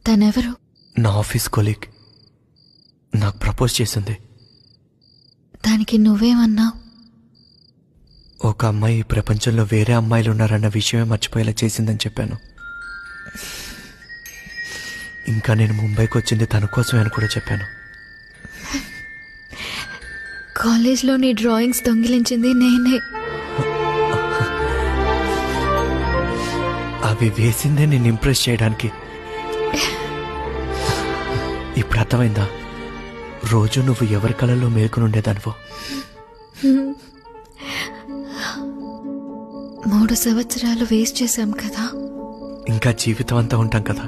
తనెవరు? నా office colleague. నాకు propose చేసింది. దానికి నువ్వేమన్నావు? ఒక అమ్మాయి ఈ ప్రపంచంలో వేరే అమ్మాయిలు ఉన్నారన్న విషయమే మర్చిపోయేలా చేసిందని చెప్పాను. ఇంకా నేను ముంబైకి వచ్చింది తన కోసమే అని కూడా చెప్పాను. కాలేజ్లో నీ డ్రాయింగ్స్ దొంగిలించింది నేనే. అవి వేసిందే నేను ఇంప్రెస్ చేయడానికి. ఇప్పుడు అర్థమైందా రోజు నువ్వు ఎవరి కళల్లో మేల్కొని ఉండేదానివో? 3 సంవత్సరాలు వేస్ట్ చేశాం కదా. ఇంకా జీవితం అంతా ఉంటాం కదా.